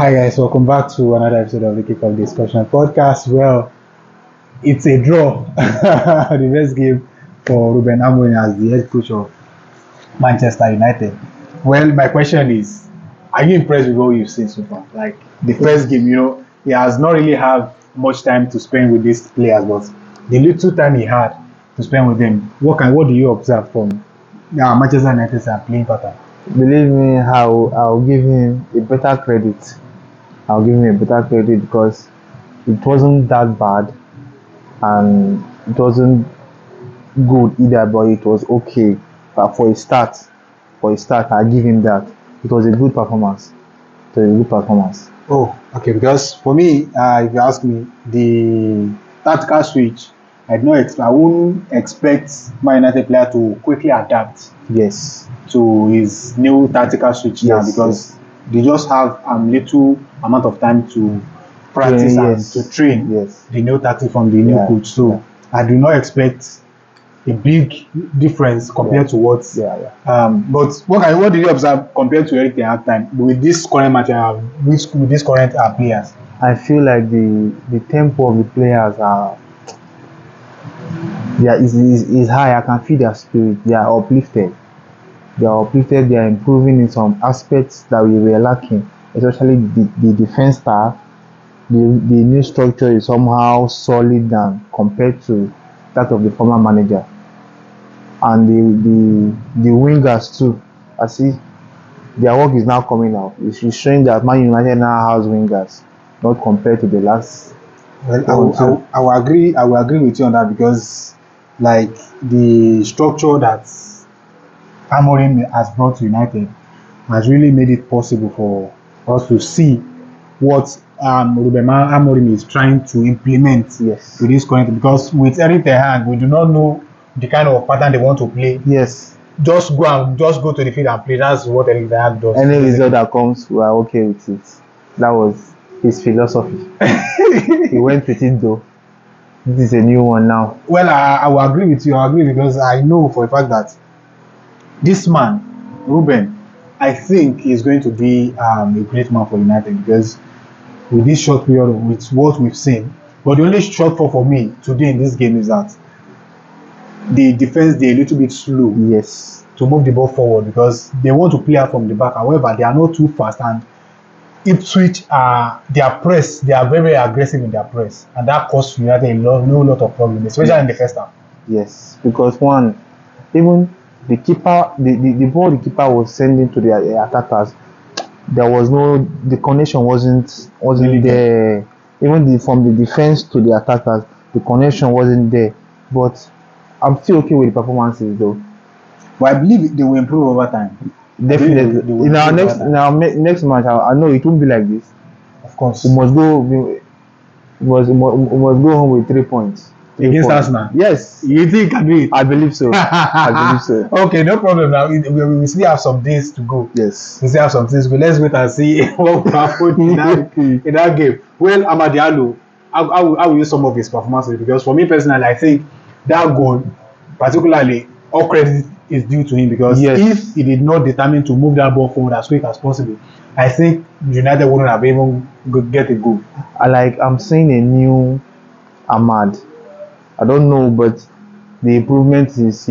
Hi guys, welcome back to another episode of the Kickoff Discussion Podcast. Well, it's a draw. The best game for Ruben Amorim as the head coach of Manchester United. Well, my question is, are you impressed with what you've seen so far? Like the first game, he has not really had much time to spend with these players, but the little time he had to spend with them, what do you observe from Manchester United's playing pattern? Believe me, I'll give him a better credit. I'll give him a better credit because it wasn't that bad and it wasn't good either, but it was okay. But for a start, I'll give him that. It was a good performance. Oh, okay. Because for me, if you ask me, the tactical switch, I wouldn't expect My United player to quickly adapt. Yes. To his new tactical switch now because they just have a little amount of time to practice and to train the new tactic from the new coach. So I do not expect a big difference compared to what. But what did you observe compared to Eric Ten Hag time with this current match with these current players? I feel like the tempo of the players is high. I can feel their spirit. They are uplifted. They are improving in some aspects that we were lacking, especially the defense staff. The new structure is somehow solid than compared to that of the former manager. And the wingers too. I see their work is now coming out. It's showing that Man United now has wingers, not compared to the last. Well, I will agree with you on that because like the structure that Amorim has brought to United has really made it possible for us to see what Ruben Amorim is trying to implement with this current. Because with Eric Ten Hag, we do not know the kind of pattern they want to play. Yes. Just go to the field and play. That's what Eric Ten Hag does. Any result that comes, we are okay with it. That was his philosophy. He went with it though. This is a new one now. Well, I will agree with you. I agree because I know for a fact that this man, Ruben, I think is going to be a great man for United because with this short period, with what we've seen, but the only shortfall for me today in this game is that the defense, they're a little bit slow to move the ball forward because they want to play out from the back. However, they are not too fast and Ipswich their press, they are very, very aggressive in their press and that caused United a lot of problems, especially in the first half. Yes, because even the keeper, the ball the keeper was sending to the attackers, the connection wasn't really there. Even from the defense to the attackers, the connection wasn't there. But I'm still okay with the performances though. But I believe they will improve over time. Definitely. In our next match, I know it won't be like this. Of course. We must go home with 3 points. Against Arsenal? Yes. You think you can do it? I believe so. Okay, no problem now. We still have some days to go. Yes. We still have some days to go. Let's wait and see what will happen in that game. Well, Amad Diallo, I will use some of his performances because for me personally, I think that goal, particularly, all credit is due to him because if he did not determine to move that ball forward as quick as possible, I think United wouldn't have even get a goal. I'm seeing a new Ahmad. I don't know, but the improvement is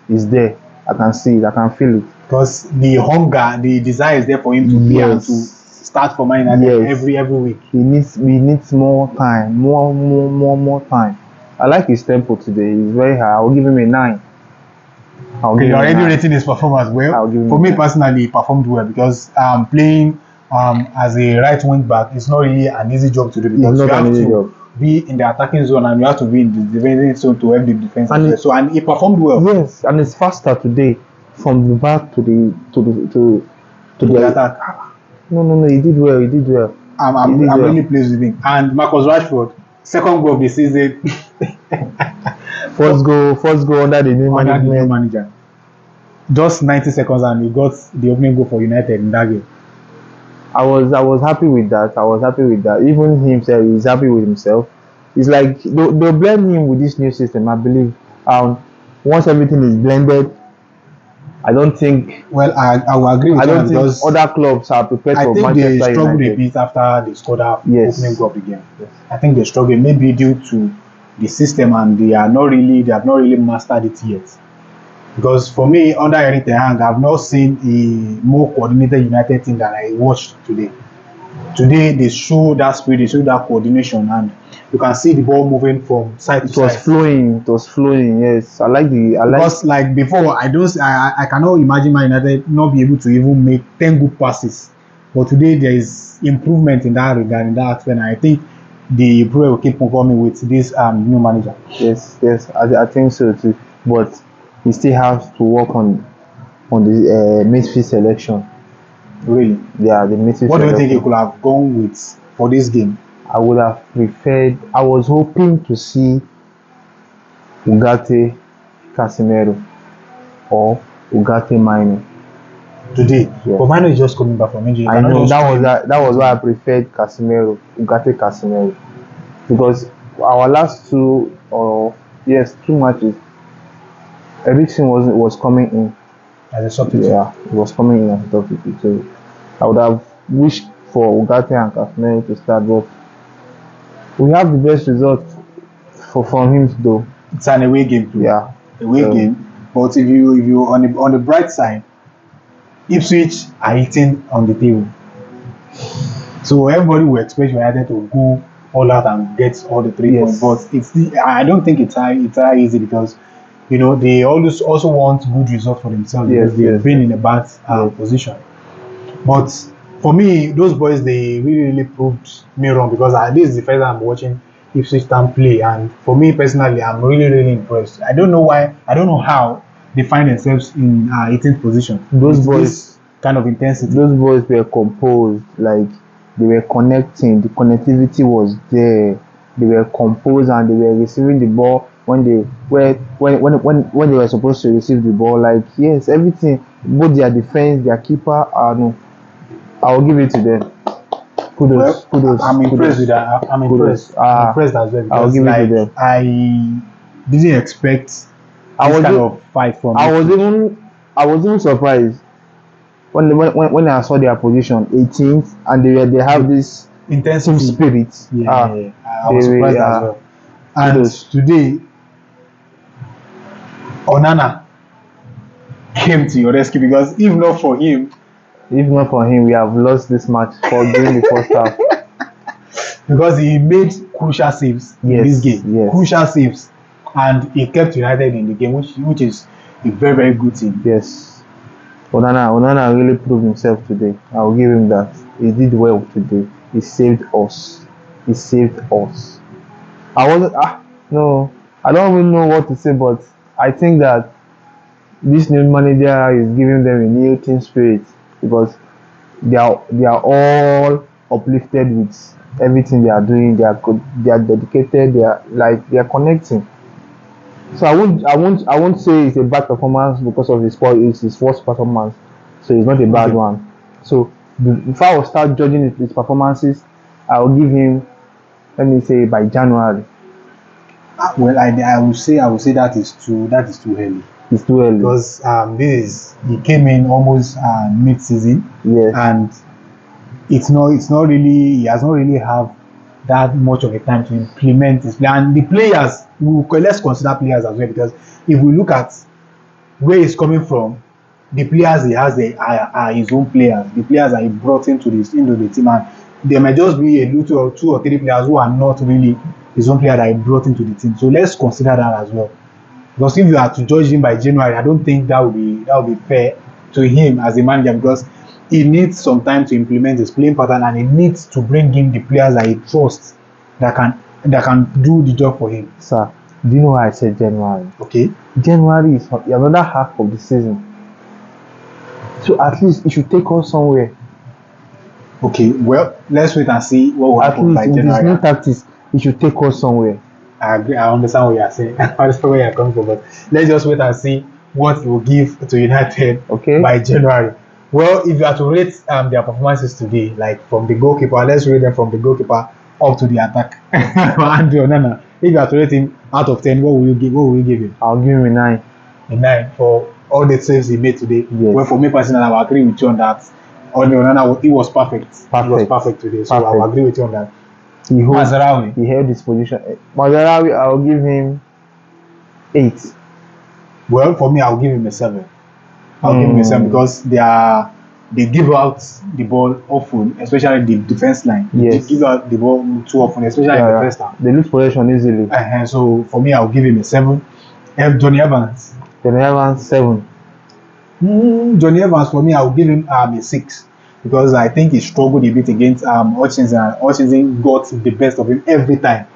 there. I can see it. I can feel it. Because the hunger, the desire is there for him to play and to start for Man United every week. He needs more time, more time. I like his tempo today. He's very high. I'll give him a 9. You're already rating his performance well. For me personally, he performed well because playing as a right wing back is not really an easy job to do because you have to be in the attacking zone and you have to be in the defending zone to help the defense. And he performed well. Yes, and it's faster today from the back to the attack. No, he did well. I'm really pleased with him. And Marcus Rashford, second goal of the season. First goal under the new manager. Just 90 seconds and he got the opening goal for United in that game. I was happy with that. Even himself, he's happy with himself. It's like they'll blend him with this new system, I believe. Once everything is blended I don't think Well, I will agree with I you don't think because other clubs are prepared I for think they Manchester struggled a United. bit after they scored that Yes. opening goal of the game. Yes. I think they struggled maybe due to the system and they have not really mastered it yet. Because for me, under Erik ten Hag, I've not seen a more coordinated United team than I watched today. Today they show that spirit, they show that coordination, and you can see the ball moving from side to It was side. flowing. It was flowing. Yes, I like. Because like before, I cannot imagine Man United not be able to even make 10 good passes. But today there is improvement in that regard, in that aspect, and I think the improvement will keep performing with this new manager. Yes, yes, I think so too. But he still has to work on the midfield selection. Really. Yeah, the midfield What do you think he selection. could have gone with for this game? I would have preferred. I was hoping to see Ugarte Casemiro or Ugarte Mino. Today, Yeah. but Mano is just coming back from injury. You I cannot know just that throw was him that was into why I preferred Casemiro, Ugarte Casemiro, because our last two or yes 2 matches, Eriksen was coming in. as a substitute. Yeah, he was coming in as a substitute. So I would have wished for Ugarte and Casemiro to start, but we have the best result from him though. It's an away game too. Yeah. Away So, game. But if you on the bright side, Ipswich are eating on the table. So everybody will expect United to go all out and get all the 3 points. Yes. But I don't think it's that easy because they always also want good results for themselves Yes, because they've yes, been yes. in a bad Yes. position. But for me, those boys they really proved me wrong because this is the first time I'm watching Ipswich Town play, and for me personally, I'm really impressed. I don't know why, I don't know how they find themselves in 18th position. Those with boys- this kind of intensity. Those boys were composed, like they were connecting. The connectivity was there. They were composed and they were receiving the ball when they when they were supposed to receive the ball. Like yes, everything, both their defense, their keeper. No, I will give it to them. Kudos, kudos. I'm impressed kudos. with that. I'm Kudos. impressed. I'm impressed as well I'll because give it to like them. I didn't expect I this was kind e- of fight from. I was Ipswich. even surprised when I saw their position 18th and they have this team Intensity. spirit. Yeah, I they was were- surprised yeah. as well. And Kudos. today, Onana came to your rescue because if not for him, If not for him, we have lost this match during the first half. because he made crucial saves in Yes, this game, yes. crucial saves, and he kept United in the game, which is a very good thing. Yes. Onana really proved himself today. I will give him that. He did well today. He saved us. He saved us. I wasn't no, I don't even know what to say, but I think that this new manager is giving them a new team spirit because they are all uplifted with everything they are doing. They are dedicated. They are connecting. So I won't say it's a bad performance because of it's his first performance. So it's not a bad Okay. one. So if I will start judging his performances, I will give him, let me say, by January. Well, I will say that is too early It's too early. because he came in almost mid-season, Yes. and it's not really, he has not really have that much of a time to implement his plan. And the players, let's consider players as well, because if we look at where he's coming from, the players he has are his own players, the players that he brought into the team, and there might just be a little or 2 or 3 players who are not really his own player that he brought into the team. So let's consider that as well. Because if you are to judge him by January, I don't think that would be fair to him as a manager, because he needs some time to implement his playing pattern, and he needs to bring in the players that he trusts that can do the job for him. Sir, do you know why I said January? Okay. January is another half of the season. So at least it should take us somewhere. Okay. Well, let's wait and see what will At happen least by with this new January. tactics, it should take us somewhere. I agree. I understand what you are saying. I understand where you are coming from, but let's just wait and see what he will give to United Okay. by January. Well, if you are to rate their performances today, like from the goalkeeper, let's rate them from the goalkeeper up to the attack. Andrew Onana, if you are to rate him out of 10, what will you give him? I'll give him a 9. A 9 for all the saves he made today. Yes. Well, for me personally, I will agree with you on that. On the other, he was perfect. He was Perfect. perfect today, so I will Perfect. agree with you on that. He Mazraoui. held his position. Mazarawi, I'll give him 8. Well, for me, I'll give him a 7. I'll give him a 7 because they give out the ball often, especially the defense line. They Yes. give out the ball too often, especially in the first half. They lose possession easily. So for me, I'll give him a 7. Johnny Evans. Johnny Evans 7. Johnny Evans, for me, I'll give him a 6 because I think he struggled a bit against Hutchinson. Hutchinson got the best of him every time.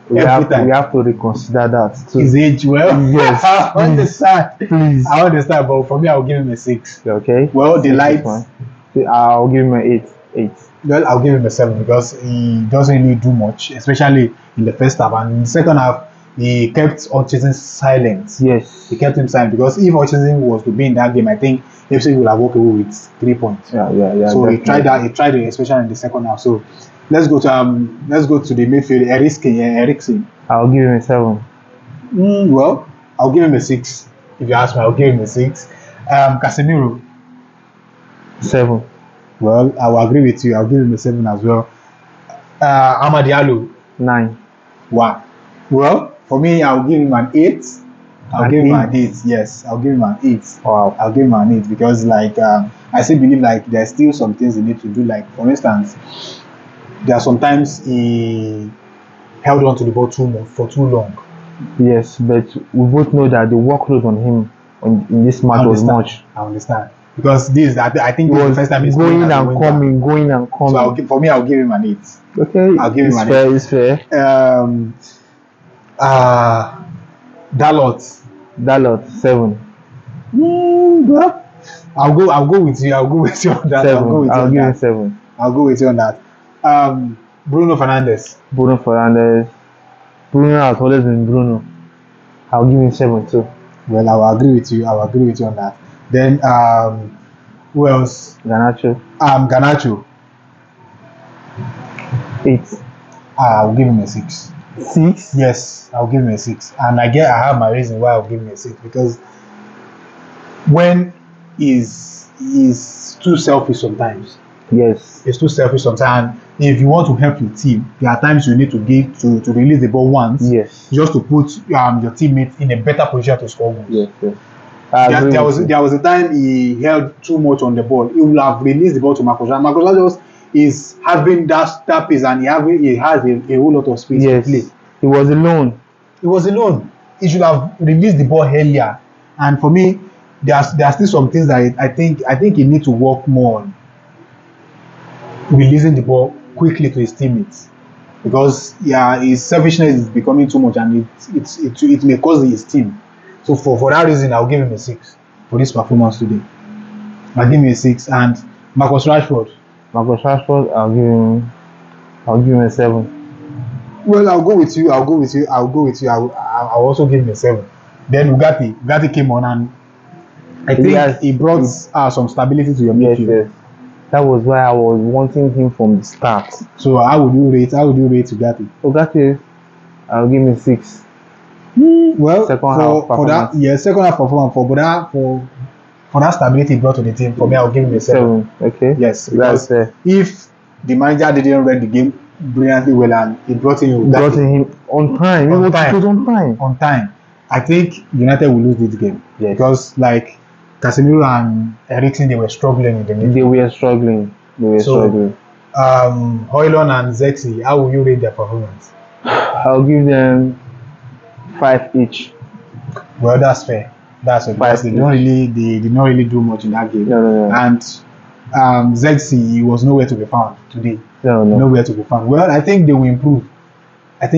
We have to reconsider that too. His age, well, Yes, I understand. Please. I understand, but for me, I'll give him a 6. Okay. Well, the lights. I'll give him an 8. Well, I'll give him a 7 because he doesn't really do much, especially in the first half. And in the second half, he kept Hutchinson silent. Yes. He kept him silent because if Hutchinson was to be in that game, I think Ipswich would have walked away with 3 points. Yeah. So definitely. he tried it, especially in the second half. So let's go to the midfield. Eriksen. I'll give him a 7. Well, I'll give him a 6. If you ask me, I'll give him a 6. Casemiro. 7. Well, I will agree with you. I'll give him a 7 as well. Amad Diallo. 9. Wow. Well, for me, I'll give him an 8. I'll give him an 8. Yes, I'll give him an 8. Wow. I'll give him an 8 because, I still believe there's still some things he need to do. Like, for instance, there are sometimes he held on to the ball for too long. Yes, but we both know that the workload on him in this match was much. I understand because I think this is the first time he's going and coming. So for me, I'll give him an 8. Okay, I'll give him an 8. It's fair. Dalot 7. Well, I'll go with you. I'll go with you on that. 7. I'll give him 7. I'll go with you on that. Bruno Fernandes. Bruno has always been Bruno. I'll give him 7 too. Well, I will agree with you. On that. Then who else? Garnacho. Garnacho. 8. I'll give him a 6. 6? Yes, I'll give him a 6. And I have my reason why I'll give him a 6 because when he's too selfish sometimes. Yes. It's too selfish sometimes. If you want to help your team, there are times you need to release the ball once. Yes. Just to put your teammates in a better position to score goals. Yes. There was a time he held too much on the ball. He would have released the ball to Marcus. Marcus just is having that pace and he has a whole lot of space to play. He was alone. He should have released the ball earlier. And for me, there are still some things that I think he needs to work more on. Releasing the ball quickly to his teammates because his selfishness is becoming too much and it may cause his team. So for that reason, I'll give him a 6 for this performance today. I'll give him a 6. And Marcus Rashford, I'll give him a 7. Well, I'll go with you. I'll also give him a 7. Then Ugarte came on and I think he brought some stability to your midfield. Yes. That was why I was wanting him from the start. So how would you rate Ugarte? Ugarte, I'll give him a 6. Well, second half performance for that stability he brought to the team. For me, I'll give him a 7. Okay. Yes, because if the manager didn't read the game brilliantly well and he brought in on time. On time. I think United will lose this game. Yes. Because Casemiro and Eriksen, they were struggling in the midfield. They were struggling. Højlund and Zexi, how will you rate their performance? I'll give them 5 each. Well, that's fair. That's it. Because they did not really do much in that game. No. And Zexi, he was nowhere to be found today. No. Nowhere to be found. Well, I think they will improve. I'm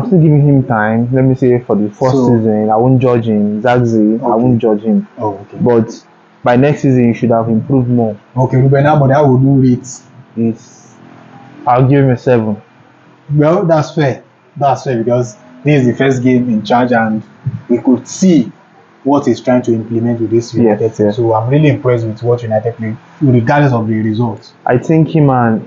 still giving him time. Let me say for the first season, I won't judge him. Zagzi, okay. I won't judge him. Oh, okay. But by next season, he should have improved more. Okay, Ruben, but I will do it. I'll give him a 7. Well, that's fair. Because this is the first game in charge and we could see what he's trying to implement with this United team. So I'm really impressed with what United play, regardless of the results. I think him and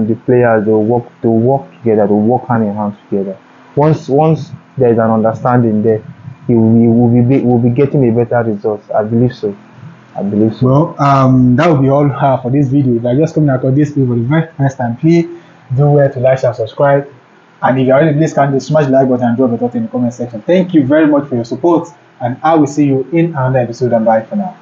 the players they'll work together, they'll work hand in hand together. Once there's an understanding there, we'll be getting a better result. I believe so. I believe so. Well, that will be all for this video. If you're just coming across this video for the very first time, please do well to like, share, subscribe. And if you're already, please can smash the like button and drop a thought in the comment section. Thank you very much for your support, and I will see you in another episode, and bye for now.